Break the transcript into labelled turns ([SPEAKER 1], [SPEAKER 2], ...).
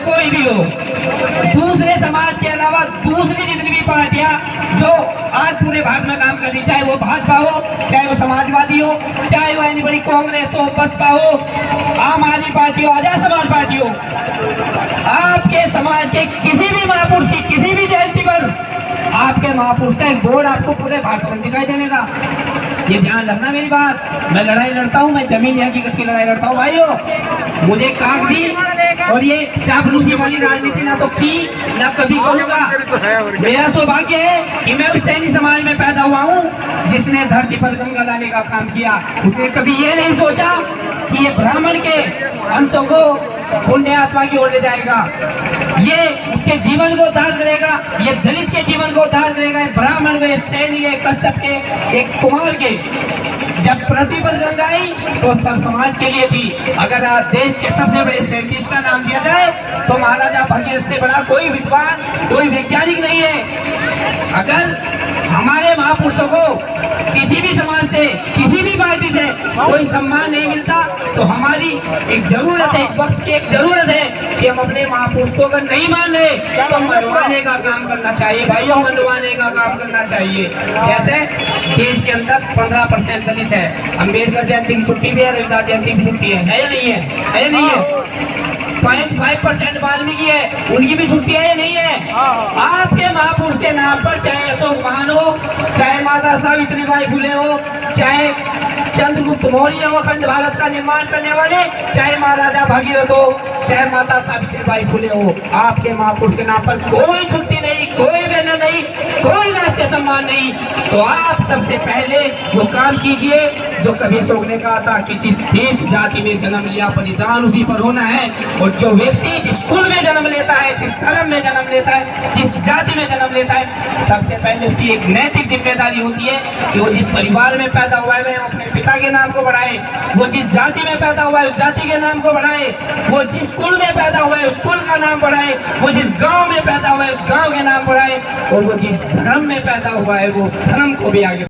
[SPEAKER 1] कोई भी हो, दूसरे समाज के अलावा दूसरी जितनी भी पार्टियां जो आज पूरे भारत में काम कर रही, चाहे वो भाजपा हो, चाहे वो समाजवादी हो, चाहे वो यानी बड़ी कांग्रेस हो, बसपा हो, आम आदमी पार्टी हो, आजाद समाज पार्टी हो, आपके समाज के किसी भी महापुरुष की किसी भी जयंती पर आपके महापुरुष का एक बोर्ड आपको पूरे भारत में दिखाई देगा। ये ध्यान रखना मेरी बात। मैं लड़ाई लड़ता हूँ, मैं जमीन हकीकत की लड़ाई लड़ता हूँ भाइयों। मुझे कागजी और ये चापलूसी वाली राजनीति ना तो की ना कभी करूँगा। मेरा सौभाग्य है कि मैं उस सैनी समाज में पैदा हुआ हूँ जिसने धरती पर गंगा लाने का काम किया। उसने कभी ये नहीं सोचा कि ये ब्राह्मण के अंशों को पुण्य आत्मा की ओर ले जाएगा, ये उसके जीवन को उद्धार करेगा, ये दलित के जीवन को उद्धार करेगा, ब्राह्मण के, सैनी के, कश्यप के, एक कुमार के। जब पृथ्वी पर गंगा आई तो सब समाज के लिए थी। अगर देश के सबसे बड़े साइंटिस्ट का नाम दिया जाए तो महाराजा भगीरथ से बड़ा कोई विद्वान, कोई वैज्ञानिक नहीं है। अगर हमारे महापुरुषों को किसी भी समाज से, किसी भी पार्टी से कोई सम्मान नहीं मिलता तो हमारी एक जरूरत है, एक वक्त की एक जरूरत है कि हम अपने महापुरुष को अगर नहीं मान रहे तो मनवाने का काम करना चाहिए भाइयों, मनवाने का काम करना चाहिए। जैसे देश के अंदर 15% दलित है, अम्बेडकर जयंती की छुट्टी भी है, रविदास जयंती की छुट्टी है या नहीं है? है या नहीं है? 0.5% वाल्मीकि है, उनकी भी छुट्टी है या नहीं है? आपके महापुरुष के नाम पर चाहे अशोक महान हो, चाहे माता सावित्रीबाई फुले हो, चाहे चंद्रगुप्त मौर्य हो, अखंड भारत का निर्माण करने वाले, चाहे महाराजा भगीरथ हो, चाहे माता सावित्रीबाई फुले हो, आपके महापुरुष के नाम पर कोई छुट्टी नहीं, कोई बैनर नहीं, कोई राष्ट्रीय सम्मान नहीं। तो आप सबसे पहले वो काम कीजिए जो कभी अशोक ने कहा था कि जिस देश जाति में जन्म लिया बलिदान उसी पर होना है। और जो व्यक्ति जिस कुल में जन्म लेता है, जिस धर्म में जन्म लेता है, जिस जाति में जन्म लेता है, सबसे पहले उसकी एक नैतिक जिम्मेदारी होती है कि वो जिस परिवार में पैदा हुआ है वह अपने पिता के नाम को बढ़ाए, वो जिस जाति में पैदा हुआ है उस जाति के नाम को बढ़ाए, वो जिस कुल में पैदा हुआ है उस कुल का नाम बढ़ाए, वो जिस गांव में पैदा हुआ है उस गांव के नाम बढ़ाए, और वो जिस धर्म में पैदा हुआ है वो उस धर्म को भी आगे